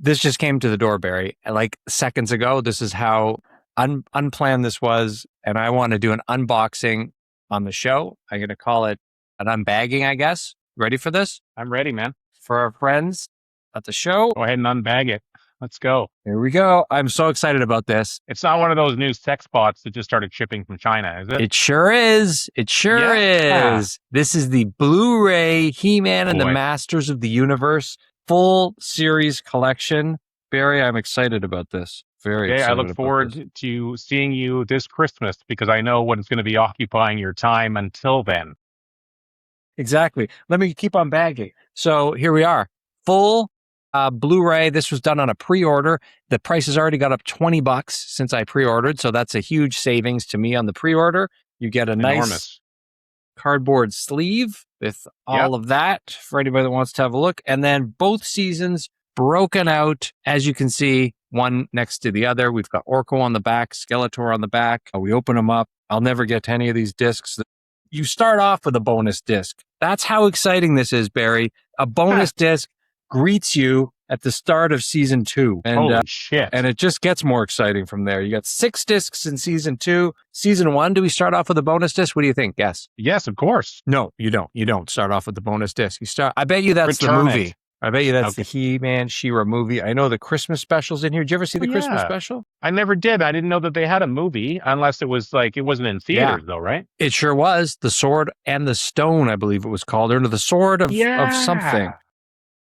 This just came to the door, Barry, like seconds ago. This is how unplanned this was. And I want to do an unboxing on the show. I'm going to call it an unbagging, I guess. Ready for this? I'm ready, man. For our friends at the show. Go ahead and unbag it. Let's go. Here we go. I'm so excited about this. It's not one of those new sex bots that just started shipping from China, is it? It sure is. It sure is. This is the Blu-ray He-Man and the Masters of the Universe full series collection. Barry, I'm excited about this. Very excited. I look forward to seeing you this Christmas because I know what is going to be occupying your time until then. Exactly. Let me keep on bagging. So here we are. Full Blu-ray. This was done on a pre-order. The price has already got up $20 since I pre-ordered. So that's a huge savings to me on the pre-order. You get a nice cardboard sleeve with all of that for anybody that wants to have a look. And then both seasons broken out, as you can see, one next to the other. We've got Orko on the back, Skeletor on the back. We open them up. I'll never get to any of these discs. You start off with a bonus disc. That's how exciting this is, Barry. A bonus disc greets you at the start of season 2. And, holy shit. And it just gets more exciting from there. You got 6 discs in season 2. Season 1, do we start off with a bonus disc? What do you think? Yes. Yes, of course. No, you don't. You don't start off with the bonus disc. I bet you that's the movie. I bet you that's the He-Man, She-Ra movie. I know the Christmas special's in here. Did you ever see the Christmas special? I never did. I didn't know that they had a movie unless it was like, it wasn't in theaters though, right? It sure was. The Sword and the Stone, I believe it was called, or the Sword of something.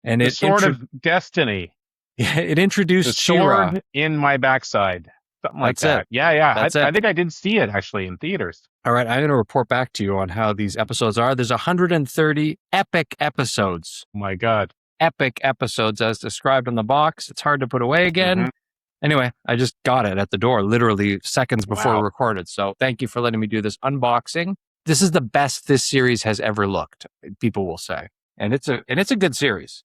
And the Sword of Destiny. Yeah, it introduced the sword in my backside. Something like that. It. Yeah. I think I did see it actually in theaters. All right, I'm going to report back to you on how these episodes are. There's 130 epic episodes. Oh my God. Epic episodes as described on the box. It's hard to put away again. Mm-hmm. Anyway, I just got it at the door literally seconds before we recorded. So thank you for letting me do this unboxing. This is the best this series has ever looked, people will say. And it's a good series.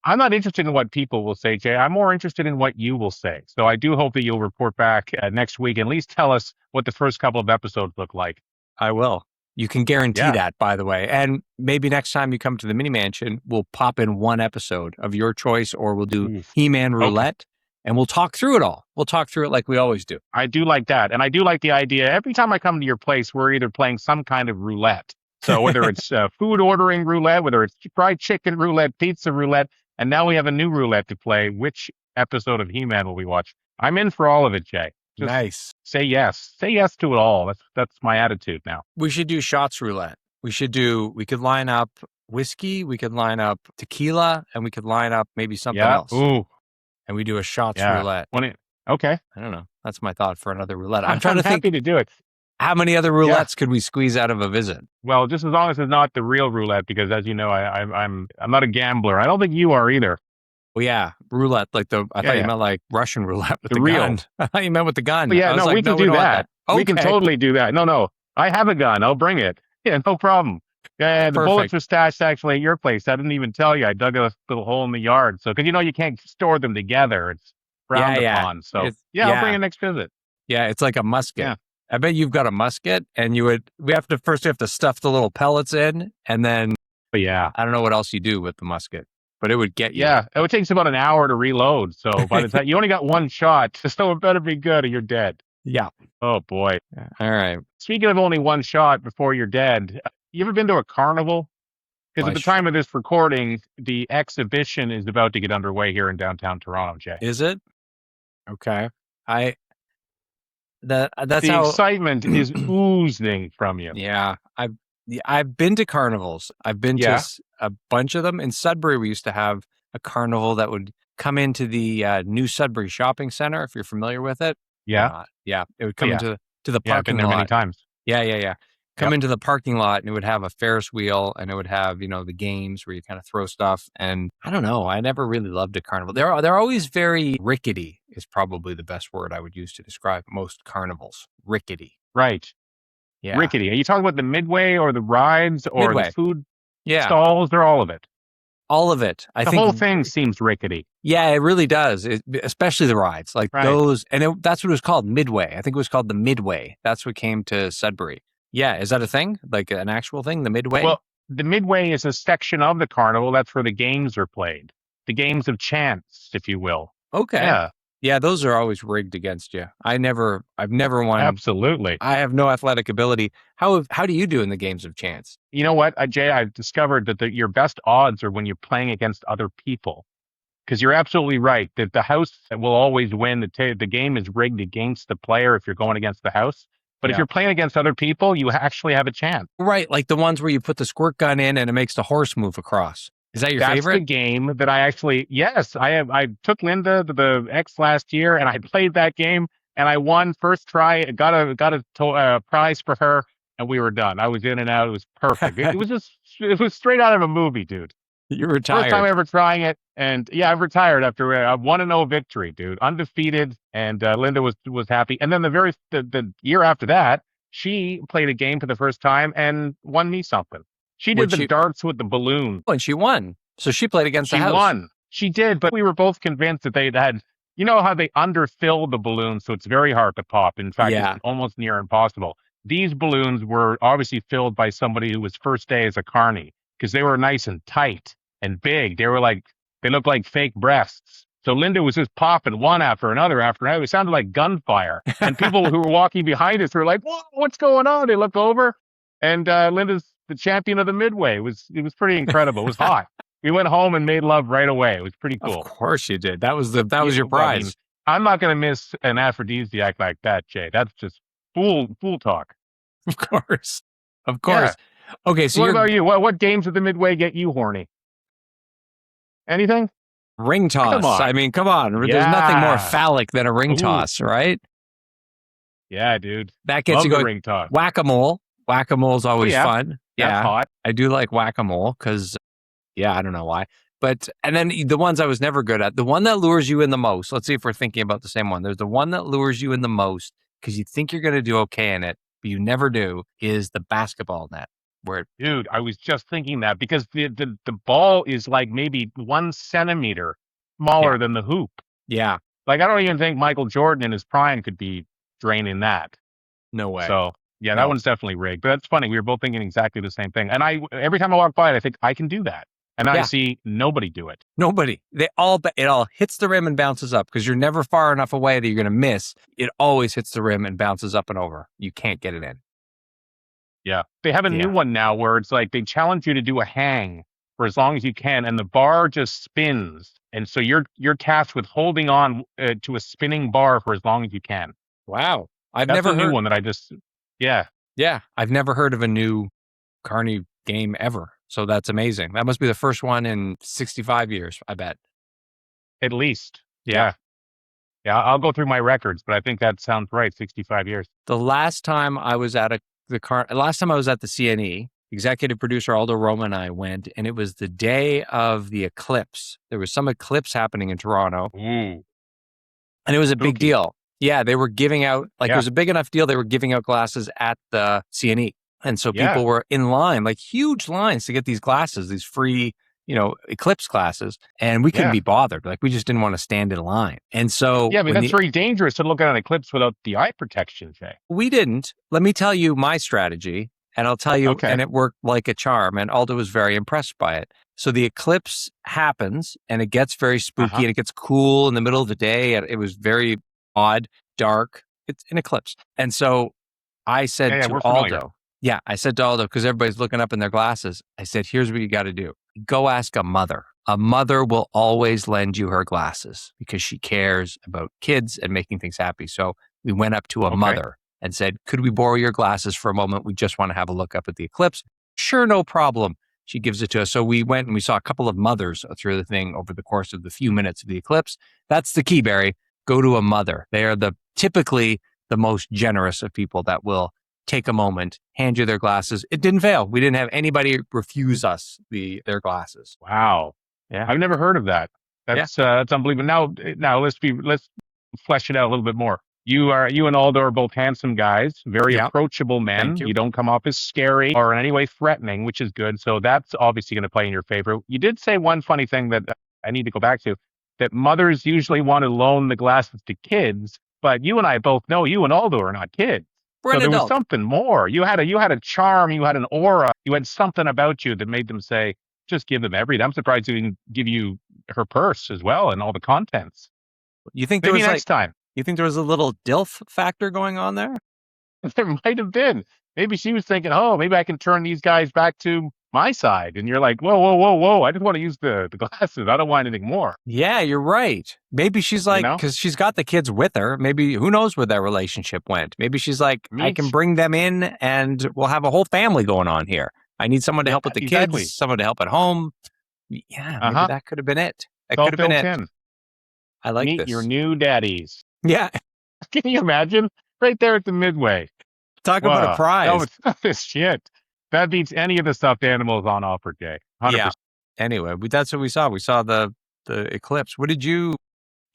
I'm not interested in what people will say, Jay. I'm more interested in what you will say. So I do hope that you'll report back next week and at least tell us what the first couple of episodes look like. I will. You can guarantee that, by the way. And maybe next time you come to the mini mansion, we'll pop in one episode of your choice, or we'll do He-Man Roulette, and we'll talk through it all. We'll talk through it like we always do. I do like that. And I do like the idea. Every time I come to your place, we're either playing some kind of roulette. So whether it's food ordering roulette, whether it's fried chicken roulette, pizza roulette, and now we have a new roulette to play. Which episode of He-Man will we watch? I'm in for all of it, Jay. Just nice. Say yes. Say yes to it all. That's my attitude now. We should do shots roulette. We could line up whiskey, we could line up tequila, and we could line up maybe something else. Ooh. And we do a shots roulette. Okay. I don't know. That's my thought for another roulette. I'm trying to think. Happy to do it. How many other roulettes could we squeeze out of a visit? Well, just as long as it's not the real roulette, because as you know, I'm not a gambler. I don't think you are either. Well, yeah, roulette, like I thought you meant like Russian roulette with the real gun. I thought you meant with the gun. Well, yeah, we can do that. Okay. We can totally do that. No, I have a gun. I'll bring it. Yeah, no problem. Yeah, the bullets were stashed actually at your place. I didn't even tell you. I dug a little hole in the yard. So, because you can't store them together. It's frowned upon. So, I'll bring it next visit. Yeah, it's like a musket. Yeah. I bet you've got a musket, and we have to stuff the little pellets in, and then, I don't know what else you do with the musket. But it would get you. Yeah, it would take about an hour to reload. So by the time you only got one shot, so it better be good or you're dead. Yeah. Oh boy. All right. Speaking of only one shot before you're dead, you ever been to a carnival? Because at the time of this recording, the exhibition is about to get underway here in downtown Toronto, Jay. Is it? Okay. The excitement is oozing from you. Yeah. I've been to carnivals. I've been to a bunch of them. In Sudbury, we used to have a carnival that would come into the new Sudbury Shopping Center, if you're familiar with it. Yeah. It would come into the parking lot. I've been there many times. Yeah. Come into the parking lot, and it would have a Ferris wheel, and it would have, the games where you kind of throw stuff. And I don't know, I never really loved a carnival. They're always very rickety is probably the best word I would use to describe most carnivals. Rickety. Right. Yeah. Rickety. Are you talking about the midway or the rides or the food stalls or all of it? All of it. I think the whole thing seems rickety. Yeah, it really does. Especially the rides, like those. And that's what it was called, Midway. I think it was called the Midway. That's what came to Sudbury. Yeah, is that a thing? Like an actual thing, the Midway? Well, the Midway is a section of the carnival. That's where the games are played. the games of chance, if you will. Okay. Yeah, Yeah, those are always rigged against you. I've never won. absolutely. I have no athletic ability. How do you do in the games of chance? You know what, Jay? I've discovered that your best odds are when you're playing against other people. Because you're absolutely right that the house will always win. The game is rigged against the player if you're going against the house. But if Yeah. you're playing against other people, you actually have a chance. Right, like the ones where you put the squirt gun in and it makes the horse move across. Is that your That's the favorite? game that I actually, yes, I took Linda to the X last year and I played that game and I won first try. Got a prize for her and we were done. I was in and out. It was perfect. It was straight out of a movie, dude. You're First time retired. ever trying it, and yeah, I've retired after a 1-0 victory, dude, undefeated, and Linda was happy. And then the year after that, she played a game for the first time and won me something. She did Would the she darts with the balloon. Oh, and she won. So she played against the She house. won. She did, but we were both convinced that they had. You know how they underfill the balloon, so it's very hard to pop. In fact, Yeah. it's almost near impossible. These balloons were obviously filled by somebody who was first day as a carny because they were nice and tight and big. They looked like fake breasts. So Linda was just popping one after another after another. It sounded like gunfire. And people who were walking behind us were like, "Whoa, what's going on?" They looked over, and Linda's the champion of the midway. It was pretty incredible. It was hot. We went home and made love right away. It was pretty Of cool. course you did. That was your Well, I mean, prize. I'm not going to miss an aphrodisiac like that, Jay. That's just fool talk. Of course. Of Yeah. course. Okay, so What you're about you? What games of the midway get you horny? Anything? ring toss. Come on. I mean, come on. There's nothing more Yeah. phallic than a ring Ooh. toss, right? Yeah, dude. That gets Love you the going. ring toss. Whack-a-mole. Whack-a-mole's always yeah. fun. That's Yeah. hot. I do like whack-a-mole because, yeah, I don't know why. But, and then the ones I was never good at, the one that lures you in the most, let's see if we're thinking about the same one. There's the one that lures you in the most because you think you're going to do okay in it, but you never do, is the basketball net. Where Dude, I was just thinking that because the ball is like maybe 1 centimeter smaller than the hoop. Yeah. Like, I don't even think Michael Jordan in his prime could be draining that. No way. So, yeah, that No. one's definitely rigged. But that's funny. We were both thinking exactly the same thing. And every time I walk by it, I think I can do that. And I see nobody do it. Nobody. It all hits the rim and bounces up because you're never far enough away that you're going to miss. It always hits the rim and bounces up and over. You can't get it in. Yeah. They have a new one now where it's like they challenge you to do a hang for as long as you can, and the bar just spins. And so you're tasked with holding on to a spinning bar for as long as you can. Wow. That's never a new heard one that I just, yeah. Yeah. I've never heard of a new Carney game ever. So that's amazing. That must be the first one in 65 years, I bet. At least. Yeah. Yeah, I'll go through my records, but I think that sounds right. 65 years. The last time I was at the CNE, executive producer Aldo Roma and I went, and it was the day of the eclipse. There was some eclipse happening in Toronto. Ooh. And it was a big Spooky. deal. Yeah, they were giving out, it was a big enough deal. They were giving out glasses at the CNE. And so people were in line, like huge lines to get these glasses, these free, eclipse glasses. And we couldn't be bothered. Like, we just didn't want to stand in line. And so yeah, but that's very dangerous to look at an eclipse without the eye protection, Jay. We didn't. Let me tell you my strategy, and I'll tell you, and it worked like a charm. And Aldo was very impressed by it. So the eclipse happens, and it gets very spooky, and it gets cool in the middle of the day. And it was very odd, dark. It's an eclipse. And so I said to Aldo, I said to Aldo, because everybody's looking up in their glasses, I said, here's what you got to do. Go ask a mother. A mother will always lend you her glasses because she cares about kids and making things happy. So we went up to a mother and said, could we borrow your glasses for a moment? We just want to have a look up at the eclipse. Sure, no problem. She gives it to us. So we went and we saw a couple of mothers through the thing over the course of the few minutes of the eclipse. That's the key, Barry. Go to a mother. They are typically the most generous of people that will take a moment, hand you their glasses. It didn't fail. We didn't have anybody refuse us their glasses. Wow. Yeah. I've never heard of that. That's unbelievable. Now let's flesh it out a little bit more. You and Aldo are both handsome guys, very approachable men. Thank you. You don't come off as scary or in any way threatening, which is good. So that's obviously going to play in your favor. You did say one funny thing that I need to go back to, that mothers usually want to loan the glasses to kids, but you and I both know you and Aldo are not kids. We're so an there adult. was something more. You had a charm, you had an aura, you had something about you that made them say, just give them everything. I'm surprised they didn't give you her purse as well and all the contents. You think Maybe next time. You think there was a little DILF factor going on there? There might have been. Maybe she was thinking, oh, maybe I can turn these guys back to my side. And you're like, whoa, whoa, whoa, whoa. I just want to use the glasses. I don't want anything more. Yeah, you're right. Maybe she's like, because she's got the kids with her. Maybe who knows where their relationship went. Maybe she's like, I can bring them in and we'll have a whole family going on here. I need someone to help with the kids, someone to help at home. Yeah, maybe that could have been it. That could have been it. I like Meet this. your new daddies. Yeah. Can you imagine? Right there at the midway. Talk about a prize. This shit. That beats any of the stuffed animals on offer, Jay. 100%. Yeah. Anyway, that's what we saw. We saw the eclipse. Did you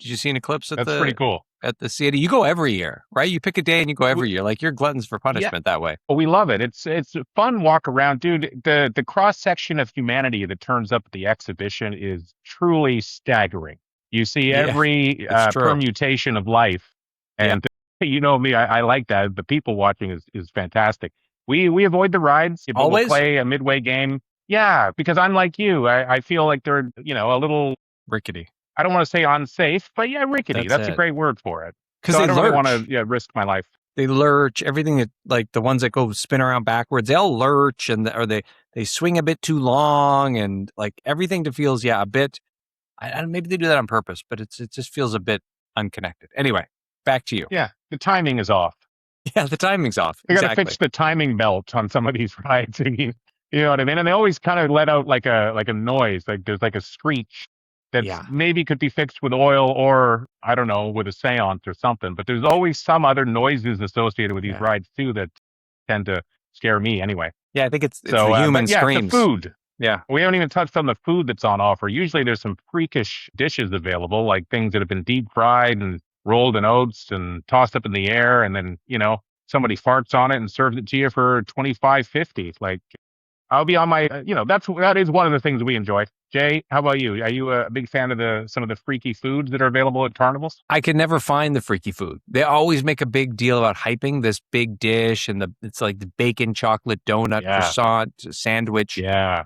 see an eclipse at That's pretty cool. At the city? You go every year, right? You pick a day and you go every year. Like you're gluttons for punishment that way. Well, we love it. It's a fun walk around, dude. The cross section of humanity that turns up at the exhibition is truly staggering. You see every permutation of life, and you know me, I like that. The people watching is fantastic. We avoid the rides. We'll play a midway game. Yeah, because unlike you, I feel like they're a little rickety. I don't want to say unsafe, but rickety. That's a great word for it. Because I don't really want to risk my life. They lurch. Everything that, like the ones that go spin around backwards, they'll lurch or they swing a bit too long, and like everything that feels a bit. Maybe they do that on purpose, but it just feels a bit unconnected. Anyway, back to you. Yeah, the timing is off. Yeah, the timing's off. You got to fix the timing belt on some of these rides. You know what I mean? And they always kind of let out like a noise, like there's like a screech that maybe could be fixed with oil or I don't know, with a seance or something. But there's always some other noises associated with these rides too that tend to scare me anyway. Yeah, I think it's the human screams. The food. Yeah. We haven't even touched on the food that's on offer. Usually there's some freakish dishes available, like things that have been deep fried and rolled in oats and tossed up in the air, and then somebody farts on it and serves it to you for $25.50. Like, I'll be on my that is one of the things we enjoy. Jay, how about you? Are you a big fan of some of the freaky foods that are available at carnivals? I can never find the freaky food. They always make a big deal about hyping this big dish, and it's like the bacon chocolate donut croissant sandwich. Yeah.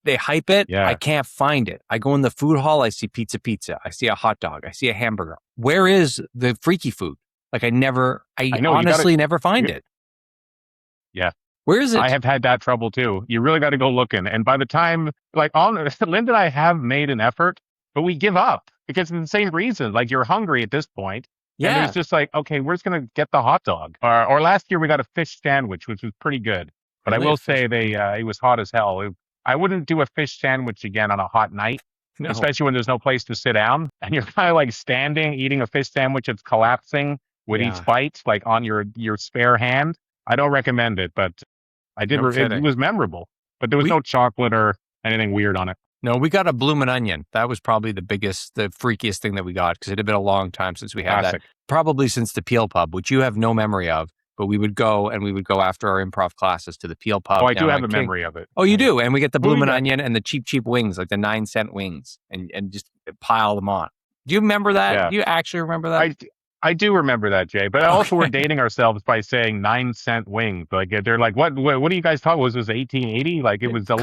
They hype it. Yeah. I can't find it. I go in the food hall. I see pizza. I see a hot dog. I see a hamburger. Where is the freaky food? Like I honestly never find it. Yeah. Where is it? I have had that trouble too. You really got to go looking. And by the time, Linda and I have made an effort, but we give up because it's the same reason. Like you're hungry at this point. Yeah. And it's just like, okay, we're just going to get the hot dog. Or last year we got a fish sandwich, which was pretty good. But really? I will say it was hot as hell. I wouldn't do a fish sandwich again on a hot night, especially when there's no place to sit down and you're kind of like standing, eating a fish sandwich that's collapsing with each bite, like on your spare hand. I don't recommend it, but I did. It was memorable, but there was no chocolate or anything weird on it. No, we got a bloomin' onion. That was probably the freakiest thing that we got because it had been a long time since we had that. Probably since the Peel Pub, which you have no memory of. But we would go after our improv classes to the Peel Pub. Oh, I do have a memory of it. Oh, you do? And we get the bloomin' onion and the cheap wings, like the 9-cent wings, and just pile them on. Do you remember that? Yeah. Do you actually remember that? I do remember that, Jay. But also we're dating ourselves by saying 9-cent wings. Like they're like, what do you guys talk? Was this 1880? Like it was a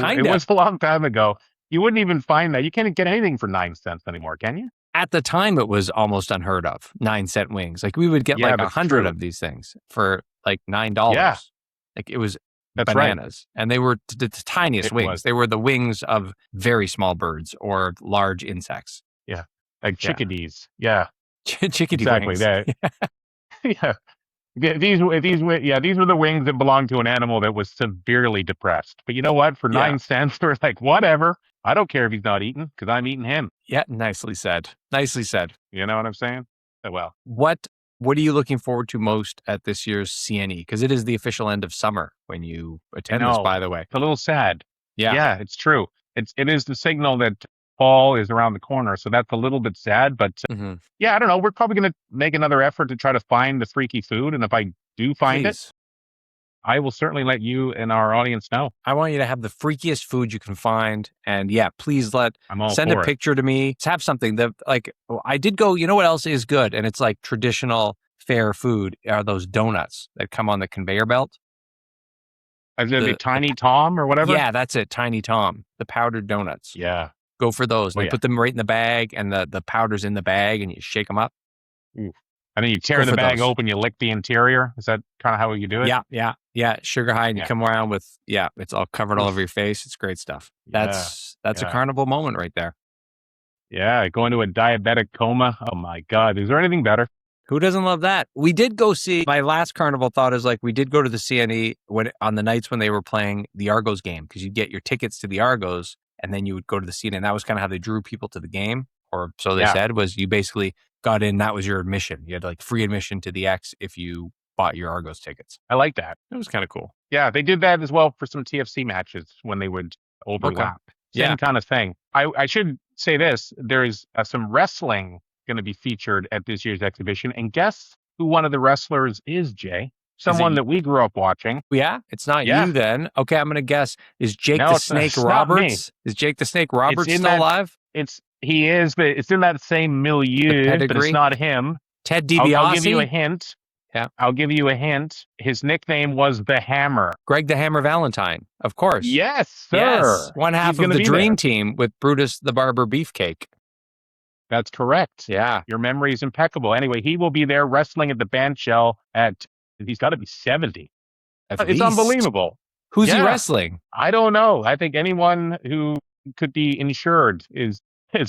long time ago. You wouldn't even find that. You can't get anything for 9 cents anymore, can you? At the time, it was almost unheard of. 9-cent wings. Like we would get like 100 of these things for like $9. Yeah. Like it was bananas. Right. And they were the tiniest wings. They were the wings of very small birds or large insects. Yeah. Like chickadees. Yeah. Chickadee wings. Exactly. Yeah. These were the wings that belonged to an animal that was severely depressed. But you know what? For 9 cents, we're like, whatever. I don't care if he's not eating because I'm eating him. Yeah, nicely said. Nicely said. You know what I'm saying? Well, what are you looking forward to most at this year's CNE? Because it is the official end of summer when you attend this, by the way. It's a little sad. Yeah, it's true. It is the signal that fall is around the corner. So that's a little bit sad. But I don't know. We're probably going to make another effort to try to find the freaky food. And if I do find it, I will certainly let you and our audience know. I want you to have the freakiest food you can find. And please send a picture to me. Let's have something that I did go, you know what else is good? And it's like traditional fair food are those donuts that come on the conveyor belt. The Tiny Tom or whatever? Yeah, that's it. Tiny Tom, the powdered donuts. Yeah. Go for those. Oh, They yeah. put them right in the bag, and the powder's in the bag, and you shake them up. Ooh. And then you Go tear the for bag those. open, you lick the interior. Is that kind of how you do it? Yeah. Sugar high, and you Yeah. come around with it's all covered all Oof. over your face. It's great stuff. Yeah. That's a Yeah. carnival moment right there. Yeah, go into a diabetic coma. Oh my God. Is there anything better? Who doesn't love that? We did go see, my last carnival thought is like, we did go to the CNE on the nights when they were playing the Argos game, because you'd get your tickets to the Argos and then you would go to the CNE. And that was kind of how they drew people to the game, or so they said, was you basically got in, that was your admission. You had like free admission to the X if you bought your Argos tickets. I like that. It was kind of cool. Yeah, they did that as well for some TFC matches when they would overlap. Same kind of thing. I should say this. There is some wrestling going to be featured at this year's exhibition. And guess who one of the wrestlers is, Jay? Someone that we grew up watching. Yeah, it's not you then. Okay, I'm going to guess. Is Jake the Snake Roberts? Is Jake the Snake Roberts still alive? He is, but it's in that same milieu, but it's not him. Ted DiBiase? I'll give you a hint. Yeah. I'll give you a hint. His nickname was the Hammer. Greg the Hammer Valentine, of course. Yes, sir. Yes. One half of the Dream Team with Brutus the Barber Beefcake. That's correct. Yeah. Your memory is impeccable. Anyway, he will be there wrestling at the bandshell he's got to be 70. It's unbelievable. Who's he wrestling? I don't know. I think anyone who could be insured is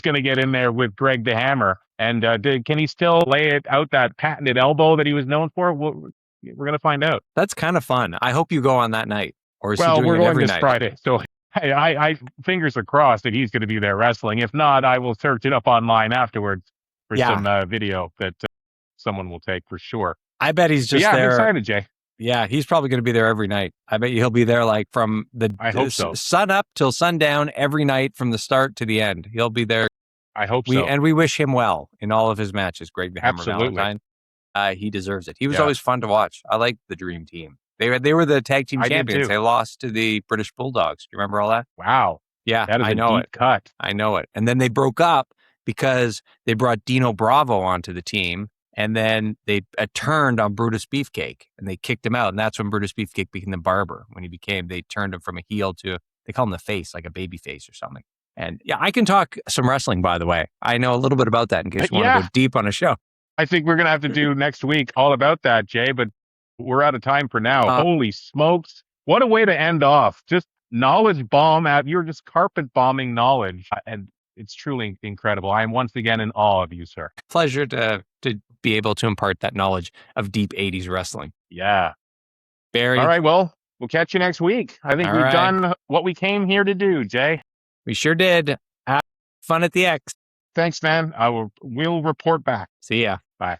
going to get in there with Greg the Hammer. And can he still lay it out, that patented elbow that he was known for? We're going to find out. That's kind of fun. I hope you go on that night. Or is he doing we're it going every this night? Friday. So I fingers are crossed that he's going to be there wrestling. If not, I will search it up online afterwards for some video that someone will take for sure. I bet he's just there. I'm excited, Jay. Yeah, he's probably going to be there every night. I bet he'll be there like from I hope so. sun up till sundown every night from the start to the end. He'll be there. I hope so. And we wish him well in all of his matches. Greg the Hammer Valentine. He deserves it. He was always fun to watch. I like the Dream Team. They were the tag team champions. They lost to the British Bulldogs. Do you remember all that? Wow. Yeah, that is a deep cut. I know it. And then they broke up because they brought Dino Bravo onto the team. And then they turned on Brutus Beefcake and they kicked him out. And that's when Brutus Beefcake became the Barber. When they turned him from a heel to, they call him the face, like a baby face or something. And yeah, I can talk some wrestling, by the way. I know a little bit about that in case you want to go deep on a show. I think we're going to have to do next week all about that, Jay, but we're out of time for now. Holy smokes. What a way to end off. Just knowledge bomb you're just carpet bombing knowledge. And it's truly incredible. I am once again in awe of you, sir. Pleasure to be able to impart that knowledge of deep 80s wrestling. Yeah. Barry. All right, well, we'll catch you next week. I think we've done what we came here to do, Jay. We sure did. Have fun at the X. Thanks, man. We'll report back. See ya. Bye.